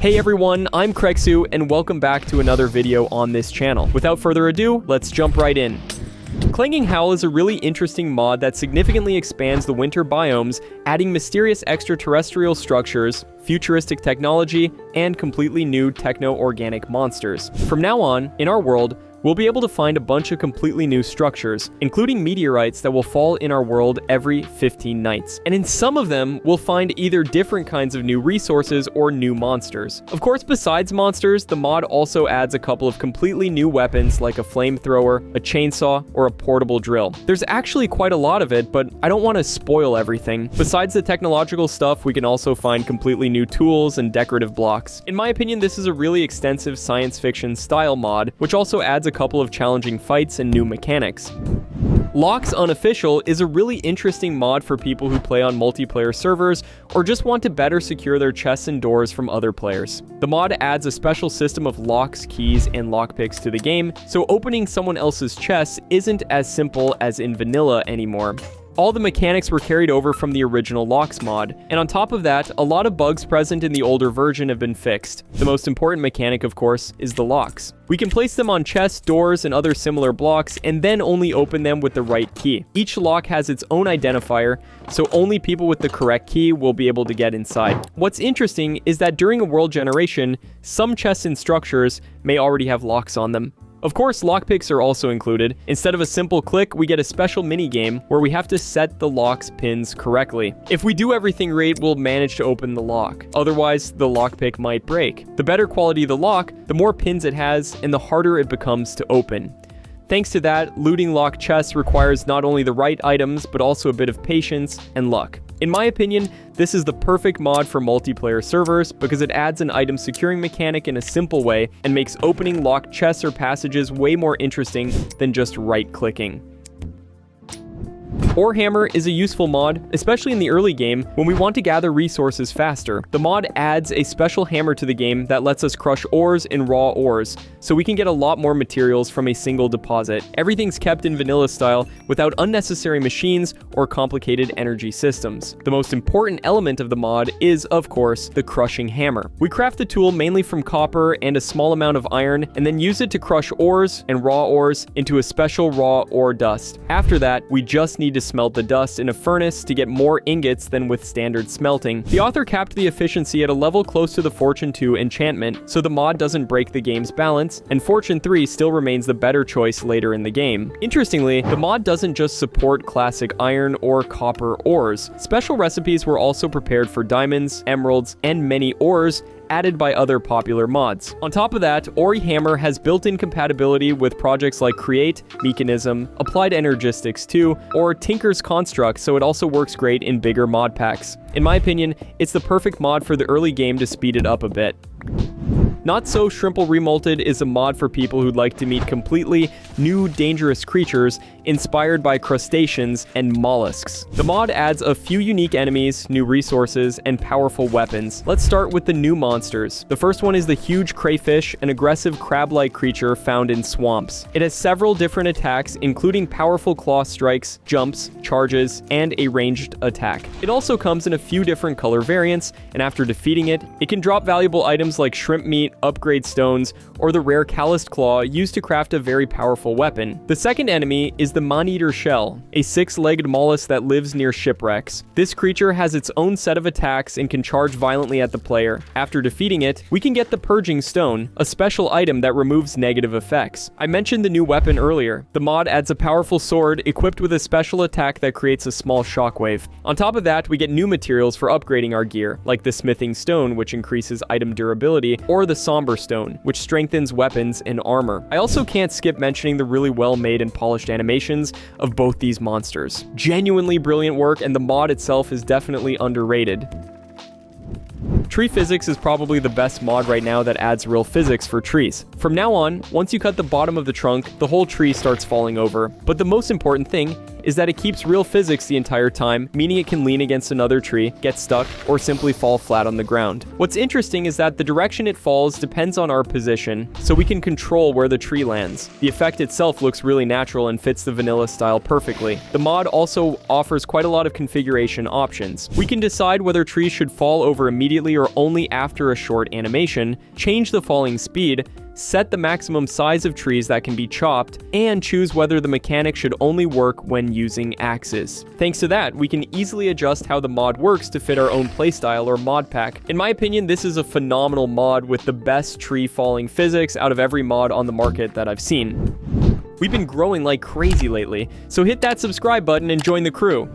Hey everyone, I'm Krexu, and welcome back to another video on this channel. Without further ado, let's jump right in. Clanging Howl is a really interesting mod that significantly expands the winter biomes, adding mysterious extraterrestrial structures, futuristic technology, and completely new techno-organic monsters. From now on, in our world, we'll be able to find a bunch of completely new structures, including meteorites that will fall in our world every 15 nights. And in some of them, we'll find either different kinds of new resources or new monsters. Of course, besides monsters, the mod also adds a couple of completely new weapons like a flamethrower, a chainsaw, or a portable drill. There's actually quite a lot of it, but I don't want to spoil everything. Besides the technological stuff, we can also find completely new tools and decorative blocks. In my opinion, this is a really extensive science fiction style mod, which also adds a couple of challenging fights and new mechanics. Locks-Unofficial is a really interesting mod for people who play on multiplayer servers or just want to better secure their chests and doors from other players. The mod adds a special system of locks, keys, and lockpicks to the game, so opening someone else's chests isn't as simple as in vanilla anymore. All the mechanics were carried over from the original Locks mod, and on top of that, a lot of bugs present in the older version have been fixed. The most important mechanic, of course, is the locks. We can place them on chests, doors, and other similar blocks, and then only open them with the right key. Each lock has its own identifier, so only people with the correct key will be able to get inside. What's interesting is that during a world generation, some chests and structures may already have locks on them. Of course, lockpicks are also included. Instead of a simple click, we get a special mini-game where we have to set the lock's pins correctly. If we do everything right, we'll manage to open the lock. Otherwise, the lockpick might break. The better quality the lock, the more pins it has, and the harder it becomes to open. Thanks to that, looting locked chests requires not only the right items, but also a bit of patience and luck. In my opinion, this is the perfect mod for multiplayer servers because it adds an item securing mechanic in a simple way and makes opening locked chests or passages way more interesting than just right-clicking. Ore Hammer is a useful mod, especially in the early game when we want to gather resources faster. The mod adds a special hammer to the game that lets us crush ores in raw ores, so we can get a lot more materials from a single deposit. Everything's kept in vanilla style without unnecessary machines or complicated energy systems. The most important element of the mod is, of course, the crushing hammer. We craft the tool mainly from copper and a small amount of iron, and then use it to crush ores and raw ores into a special raw ore dust. After that, we just need to smelt the dust in a furnace to get more ingots than with standard smelting. The author capped the efficiency at a level close to the Fortune 2 enchantment, so the mod doesn't break the game's balance, and Fortune 3 still remains the better choice later in the game. Interestingly, the mod doesn't just support classic iron or copper ores. Special recipes were also prepared for diamonds, emeralds, and many ores, added by other popular mods. On top of that, Ore Hammer has built-in compatibility with projects like Create, Mechanism, Applied Energistics 2, or Tinker's Construct, so it also works great in bigger mod packs. In my opinion, it's the perfect mod for the early game to speed it up a bit. Not So Shrimple Remolted is a mod for people who'd like to meet completely new dangerous creatures inspired by crustaceans and mollusks. The mod adds a few unique enemies, new resources, and powerful weapons. Let's start with the new monsters. The first one is the huge crayfish, an aggressive crab-like creature found in swamps. It has several different attacks, including powerful claw strikes, jumps, charges, and a ranged attack. It also comes in a few different color variants, and after defeating it, it can drop valuable items like shrimp meat, upgrade stones, or the rare calloused claw used to craft a very powerful weapon. The second enemy is the man-eater shell, a six-legged mollusk that lives near shipwrecks. This creature has its own set of attacks and can charge violently at the player. After defeating it, we can get the purging stone, a special item that removes negative effects. I mentioned the new weapon earlier. The mod adds a powerful sword equipped with a special attack that creates a small shockwave. On top of that, we get new materials for upgrading our gear, like the smithing stone, which increases item durability, or the somber stone, which strengthens weapons and armor. I also can't skip mentioning the really well-made and polished animations of both these monsters. Genuinely brilliant work, and the mod itself is definitely underrated. Tree physics is probably the best mod right now that adds real physics for trees. From now on, once you cut the bottom of the trunk, the whole tree starts falling over. But the most important thing is that it keeps real physics the entire time, meaning it can lean against another tree, get stuck, or simply fall flat on the ground. What's interesting is that the direction it falls depends on our position, so we can control where the tree lands. The effect itself looks really natural and fits the vanilla style perfectly. The mod also offers quite a lot of configuration options. We can decide whether trees should fall over immediately or only after a short animation, change the falling speed, set the maximum size of trees that can be chopped, and choose whether the mechanic should only work when using axes. Thanks to that, we can easily adjust how the mod works to fit our own playstyle or mod pack. In my opinion, this is a phenomenal mod with the best tree falling physics out of every mod on the market that I've seen. We've been growing like crazy lately, so hit that subscribe button and join the crew.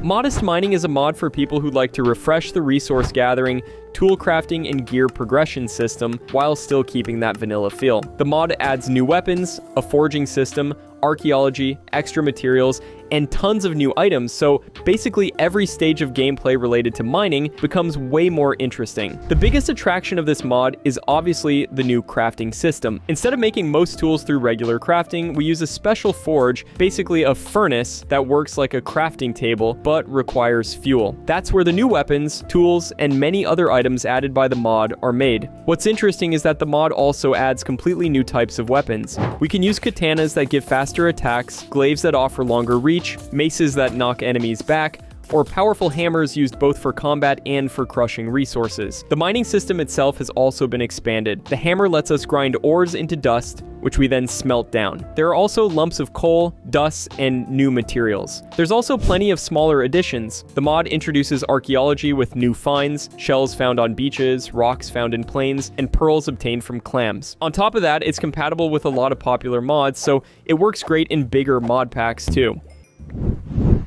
Modest mining is a mod for people who like to refresh the resource gathering, tool crafting, and gear progression system while still keeping that vanilla feel. The mod adds new weapons, a forging system, archaeology, extra materials, and tons of new items, so basically every stage of gameplay related to mining becomes way more interesting. The biggest attraction of this mod is obviously the new crafting system. Instead of making most tools through regular crafting, we use a special forge, basically a furnace that works like a crafting table but requires fuel. That's where the new weapons, tools, and many other items added by the mod are made. What's interesting is that the mod also adds completely new types of weapons. We can use katanas that give faster attacks, glaives that offer longer reach, maces that knock enemies back, or powerful hammers used both for combat and for crushing resources. The mining system itself has also been expanded. The hammer lets us grind ores into dust, which we then smelt down. There are also lumps of coal, dust, and new materials. There's also plenty of smaller additions. The mod introduces archaeology with new finds, shells found on beaches, rocks found in plains, and pearls obtained from clams. On top of that, it's compatible with a lot of popular mods, so it works great in bigger mod packs too.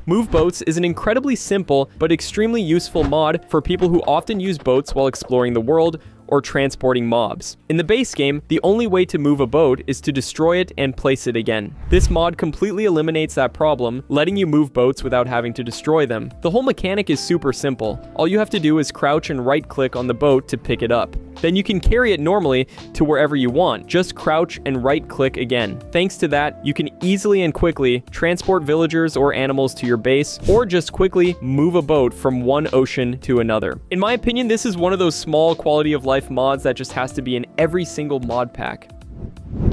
Move Boats is an incredibly simple but extremely useful mod for people who often use boats while exploring the world or transporting mobs. In the base game, the only way to move a boat is to destroy it and place it again. This mod completely eliminates that problem, letting you move boats without having to destroy them. The whole mechanic is super simple. All you have to do is crouch and right-click on the boat to pick it up. Then you can carry it normally to wherever you want. Just crouch and right-click again. Thanks to that, you can easily and quickly transport villagers or animals to your base, or just quickly move a boat from one ocean to another. In my opinion, this is one of those small quality of life mods that just has to be in every single mod pack.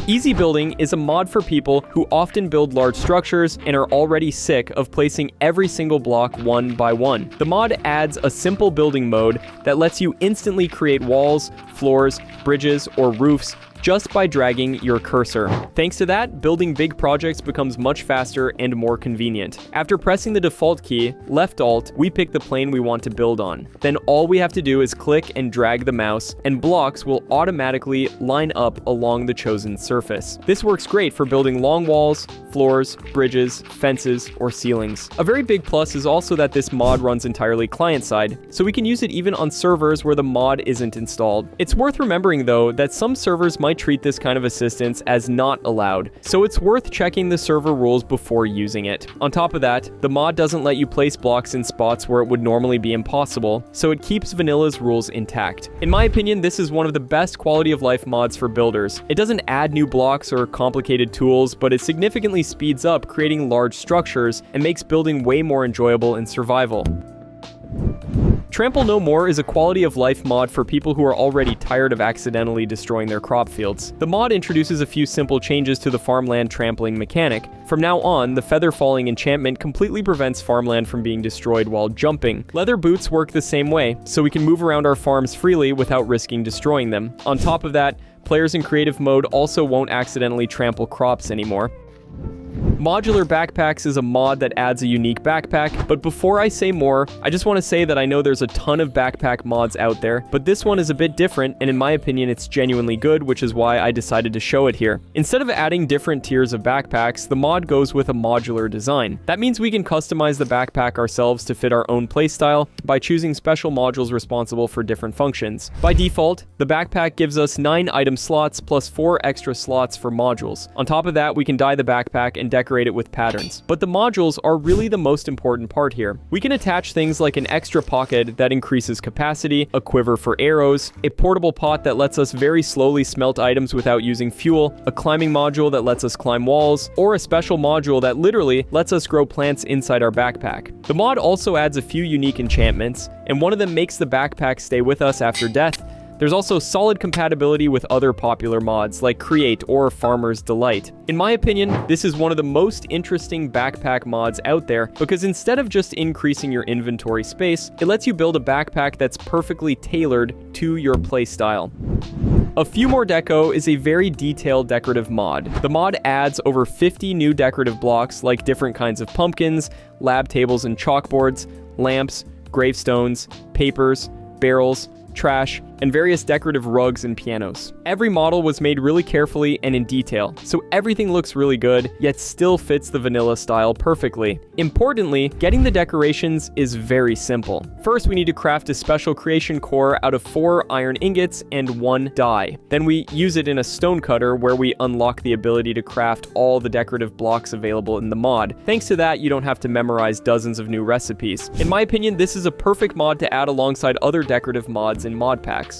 Easy Building is a mod for people who often build large structures and are already sick of placing every single block one by one. The mod adds a simple building mode that lets you instantly create walls, floors, bridges, or roofs just by dragging your cursor. Thanks to that, building big projects becomes much faster and more convenient. After pressing the default key, left alt, we pick the plane we want to build on. Then all we have to do is click and drag the mouse, and blocks will automatically line up along the chosen surface. This works great for building long walls, floors, bridges, fences, or ceilings. A very big plus is also that this mod runs entirely client-side, so we can use it even on servers where the mod isn't installed. It's worth remembering though that some servers might treat this kind of assistance as not allowed, so it's worth checking the server rules before using it. On top of that, the mod doesn't let you place blocks in spots where it would normally be impossible, so it keeps Vanilla's rules intact. In my opinion, this is one of the best quality of life mods for builders. It doesn't add new blocks or complicated tools, but it significantly speeds up creating large structures and makes building way more enjoyable in survival. Trample No More is a quality of life mod for people who are already tired of accidentally destroying their crop fields. The mod introduces a few simple changes to the farmland trampling mechanic. From now on, the feather falling enchantment completely prevents farmland from being destroyed while jumping. Leather boots work the same way, so we can move around our farms freely without risking destroying them. On top of that, players in creative mode also won't accidentally trample crops anymore. Modular Backpacks is a mod that adds a unique backpack, but before I say more, I just want to say that I know there's a ton of backpack mods out there, but this one is a bit different, and in my opinion it's genuinely good, which is why I decided to show it here. Instead of adding different tiers of backpacks, the mod goes with a modular design. That means we can customize the backpack ourselves to fit our own playstyle by choosing special modules responsible for different functions. By default, the backpack gives us 9 item slots plus 4 extra slots for modules. On top of that, we can dye the backpack and decorate decorate it with patterns. But the modules are really the most important part here. We can attach things like an extra pocket that increases capacity, a quiver for arrows, a portable pot that lets us very slowly smelt items without using fuel, a climbing module that lets us climb walls, or a special module that literally lets us grow plants inside our backpack. The mod also adds a few unique enchantments, and one of them makes the backpack stay with us after death. There's also solid compatibility with other popular mods like Create or Farmer's Delight. In my opinion, this is one of the most interesting backpack mods out there because instead of just increasing your inventory space, it lets you build a backpack that's perfectly tailored to your playstyle. A Few More Deco is a very detailed decorative mod. The mod adds over 50 new decorative blocks like different kinds of pumpkins, lab tables and chalkboards, lamps, gravestones, papers, barrels, trash, and various decorative rugs and pianos. Every model was made really carefully and in detail, so everything looks really good, yet still fits the vanilla style perfectly. Importantly, getting the decorations is very simple. First, we need to craft a special creation core out of 4 iron ingots and 1 die. Then we use it in a stone cutter where we unlock the ability to craft all the decorative blocks available in the mod. Thanks to that, you don't have to memorize dozens of new recipes. In my opinion, this is a perfect mod to add alongside other decorative mods in mod packs.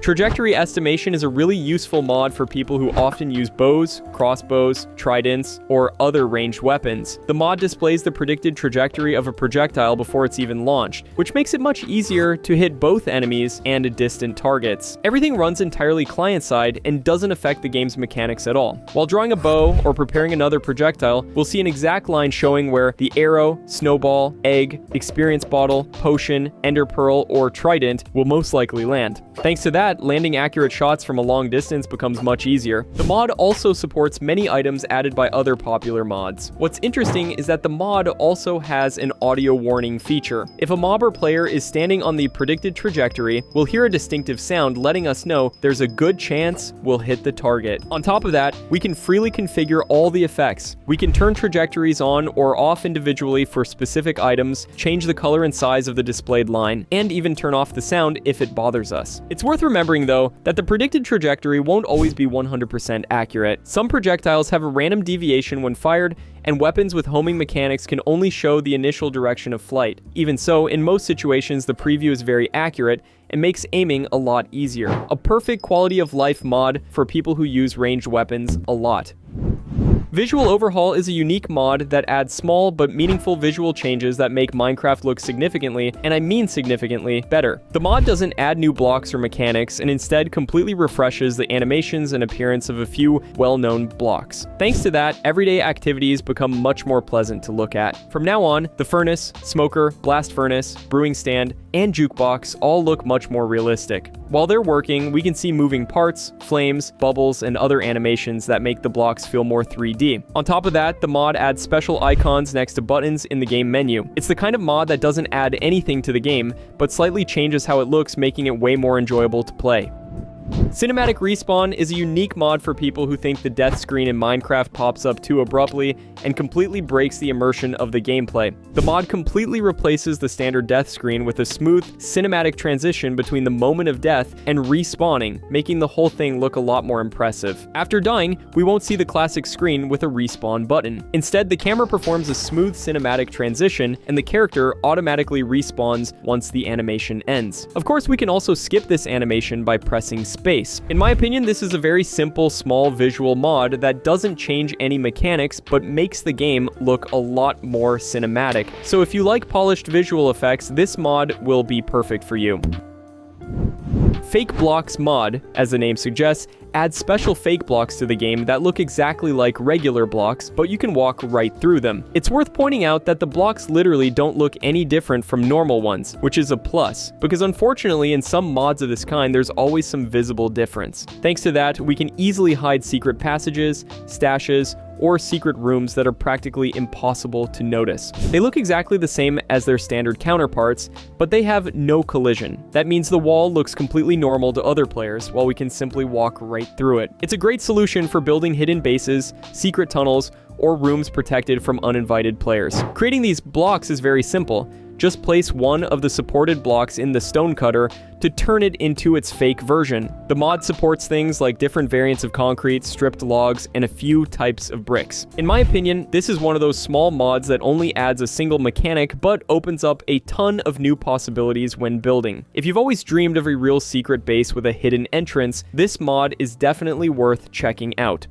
Trajectory estimation is a really useful mod for people who often use bows, crossbows, tridents, or other ranged weapons. The mod displays the predicted trajectory of a projectile before it's even launched, which makes it much easier to hit both enemies and distant targets. Everything runs entirely client-side and doesn't affect the game's mechanics at all. While drawing a bow or preparing another projectile, we'll see an exact line showing where the arrow, snowball, egg, experience bottle, potion, ender pearl, or trident will most likely land. Thanks to that, landing accurate shots from a long distance becomes much easier. The mod also supports many items added by other popular mods. What's interesting is that the mod also has an audio warning feature. If a mob or player is standing on the predicted trajectory, we'll hear a distinctive sound letting us know there's a good chance we'll hit the target. On top of that, we can freely configure all the effects. We can turn trajectories on or off individually for specific items, change the color and size of the displayed line, and even turn off the sound if it bothers us. It's worth remembering though, that the predicted trajectory won't always be 100% accurate. Some projectiles have a random deviation when fired, and weapons with homing mechanics can only show the initial direction of flight. Even so, in most situations, the preview is very accurate and makes aiming a lot easier. A perfect quality of life mod for people who use ranged weapons a lot. Visual Overhaul is a unique mod that adds small but meaningful visual changes that make Minecraft look significantly, and I mean significantly, better. The mod doesn't add new blocks or mechanics and instead completely refreshes the animations and appearance of a few well-known blocks. Thanks to that, everyday activities become much more pleasant to look at. From now on, the furnace, smoker, blast furnace, brewing stand, and jukebox all look much more realistic. While they're working, we can see moving parts, flames, bubbles, and other animations that make the blocks feel more 3D. On top of that, the mod adds special icons next to buttons in the game menu. It's the kind of mod that doesn't add anything to the game, but slightly changes how it looks, making it way more enjoyable to play. Cinematic Respawn is a unique mod for people who think the death screen in Minecraft pops up too abruptly and completely breaks the immersion of the gameplay. The mod completely replaces the standard death screen with a smooth, cinematic transition between the moment of death and respawning, making the whole thing look a lot more impressive. After dying, we won't see the classic screen with a respawn button. Instead, the camera performs a smooth cinematic transition and the character automatically respawns once the animation ends. Of course, we can also skip this animation by pressing space. In my opinion, this is a very simple, small visual mod that doesn't change any mechanics, but makes the game look a lot more cinematic. So if you like polished visual effects, this mod will be perfect for you. Fake Blocks mod, as the name suggests, adds special fake blocks to the game that look exactly like regular blocks, but you can walk right through them. It's worth pointing out that the blocks literally don't look any different from normal ones, which is a plus, because unfortunately in some mods of this kind there's always some visible difference. Thanks to that, we can easily hide secret passages, stashes, or secret rooms that are practically impossible to notice. They look exactly the same as their standard counterparts, but they have no collision. That means the wall looks completely normal to other players, while we can simply walk right through it. It's a great solution for building hidden bases, secret tunnels, or rooms protected from uninvited players. Creating these blocks is very simple. just place one of the supported blocks in the stone cutter to turn it into its fake version. The mod supports things like different variants of concrete, stripped logs, and a few types of bricks. In my opinion, this is one of those small mods that only adds a single mechanic but opens up a ton of new possibilities when building. If you've always dreamed of a real secret base with a hidden entrance, this mod is definitely worth checking out.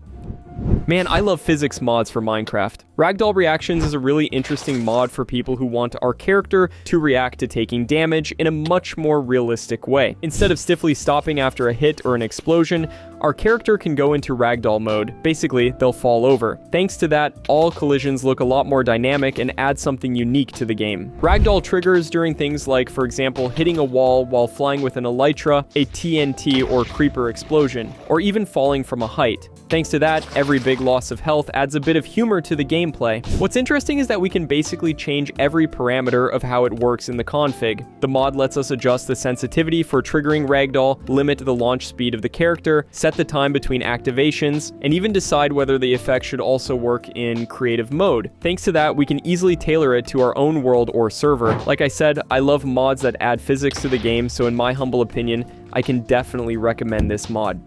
Man, I love physics mods for Minecraft. Ragdoll Reactions is a really interesting mod for people who want our character to react to taking damage in a much more realistic way. Instead of stiffly stopping after a hit or an explosion, our character can go into Ragdoll mode. Basically, they'll fall over. Thanks to that, all collisions look a lot more dynamic and add something unique to the game. Ragdoll triggers during things like, for example, hitting a wall while flying with an elytra, a TNT or creeper explosion, or even falling from a height. Thanks to that, every big loss of health adds a bit of humor to the gameplay. What's interesting is that we can basically change every parameter of how it works in the config. The mod lets us adjust the sensitivity for triggering Ragdoll, limit the launch speed of the character, set the time between activations, and even decide whether the effect should also work in creative mode. Thanks to that, we can easily tailor it to our own world or server. Like I said, I love mods that add physics to the game, so in my humble opinion, I can definitely recommend this mod.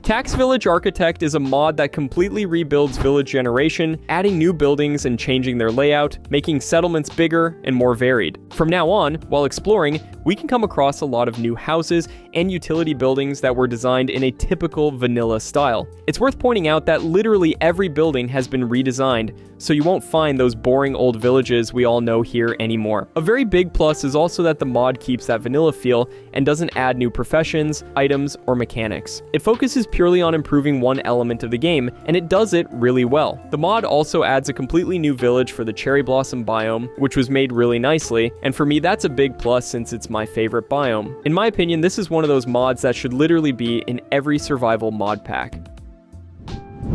Tax Village Architect is a mod that completely rebuilds village generation, adding new buildings and changing their layout, making settlements bigger and more varied. From now on, while exploring, we can come across a lot of new houses and utility buildings that were designed in a typical vanilla style. It's worth pointing out that literally every building has been redesigned, so you won't find those boring old villages we all know here anymore. A very big plus is also that the mod keeps that vanilla feel and doesn't add new professions, items, or mechanics. It focuses purely on improving one element of the game, and it does it really well. The mod also adds a completely new village for the cherry blossom biome, which was made really nicely, and for me that's a big plus since it's my favorite biome. In my opinion, this is one of those mods that should literally be in every survival mod pack.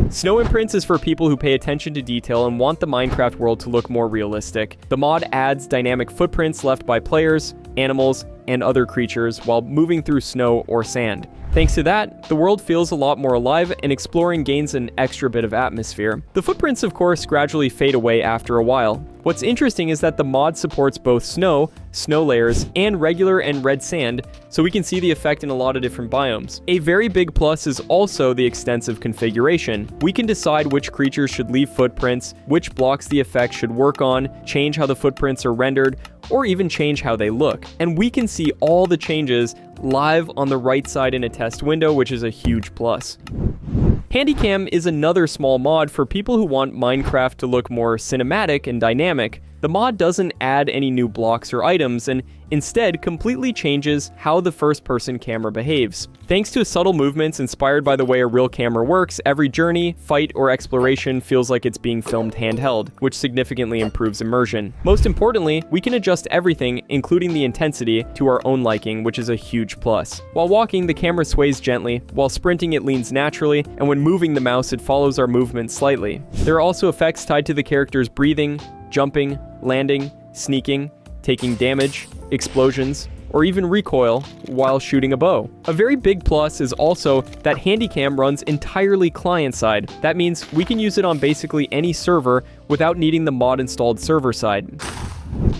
Snow Imprints is for people who pay attention to detail and want the Minecraft world to look more realistic. The mod adds dynamic footprints left by players, animals, and other creatures while moving through snow or sand. Thanks to that, the world feels a lot more alive and exploring gains an extra bit of atmosphere. The footprints, of course, gradually fade away after a while. What's interesting is that the mod supports both snow layers, and regular and red sand, so we can see the effect in a lot of different biomes. A very big plus is also the extensive configuration. We can decide which creatures should leave footprints, which blocks the effect should work on, change how the footprints are rendered, or even change how they look. And we can see all the changes live on the right side in a test window, which is a huge plus. Handycam is another small mod for people who want Minecraft to look more cinematic and dynamic. The mod doesn't add any new blocks or items, and instead completely changes how the first-person camera behaves. Thanks to subtle movements inspired by the way a real camera works, every journey, fight, or exploration feels like it's being filmed handheld, which significantly improves immersion. Most importantly, we can adjust everything, including the intensity, to our own liking, which is a huge plus. While walking, the camera sways gently, while sprinting it leans naturally, and when moving the mouse it follows our movement slightly. There are also effects tied to the character's breathing, jumping, landing, sneaking, taking damage, explosions, or even recoil while shooting a bow. A very big plus is also that Handycam runs entirely client-side. That means we can use it on basically any server without needing the mod installed server-side.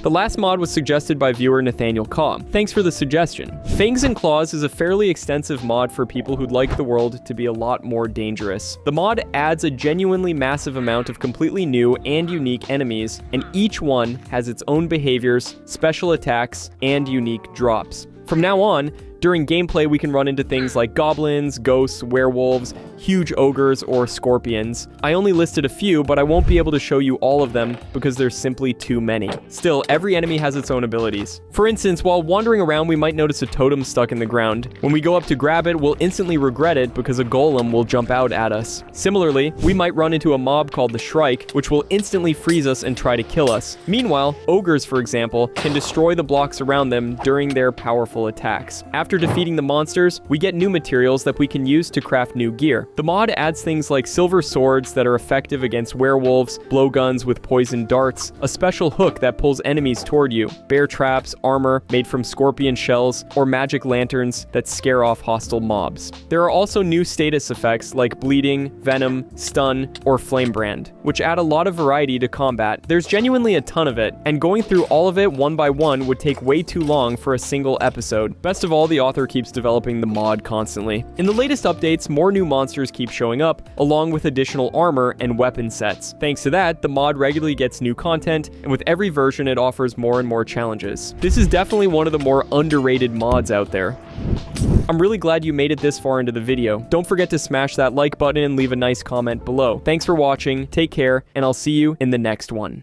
The last mod was suggested by viewer Nathaniel Kaw. Thanks for the suggestion. Fangs and Claws is a fairly extensive mod for people who'd like the world to be a lot more dangerous. The mod adds a genuinely massive amount of completely new and unique enemies, and each one has its own behaviors, special attacks, and unique drops. From now on, during gameplay we can run into things like goblins, ghosts, werewolves, huge ogres, or scorpions. I only listed a few, but I won't be able to show you all of them because there's simply too many. Still, every enemy has its own abilities. For instance, while wandering around we might notice a totem stuck in the ground. When we go up to grab it, we'll instantly regret it because a golem will jump out at us. Similarly, we might run into a mob called the Shrike, which will instantly freeze us and try to kill us. Meanwhile, ogres, for example, can destroy the blocks around them during their powerful attacks. After After defeating the monsters, we get new materials that we can use to craft new gear. The mod adds things like silver swords that are effective against werewolves, blowguns with poison darts, a special hook that pulls enemies toward you, bear traps, armor made from scorpion shells, or magic lanterns that scare off hostile mobs. There are also new status effects like bleeding, venom, stun, or flame brand, which add a lot of variety to combat. There's genuinely a ton of it, and going through all of it one by one would take way too long for a single episode. Best of all, the author keeps developing the mod constantly. In the latest updates, more new monsters keep showing up, along with additional armor and weapon sets. Thanks to that, the mod regularly gets new content, and with every version it offers more and more challenges. This is definitely one of the more underrated mods out there. I'm really glad you made it this far into the video. Don't forget to smash that like button and leave a nice comment below. Thanks for watching, take care, and I'll see you in the next one.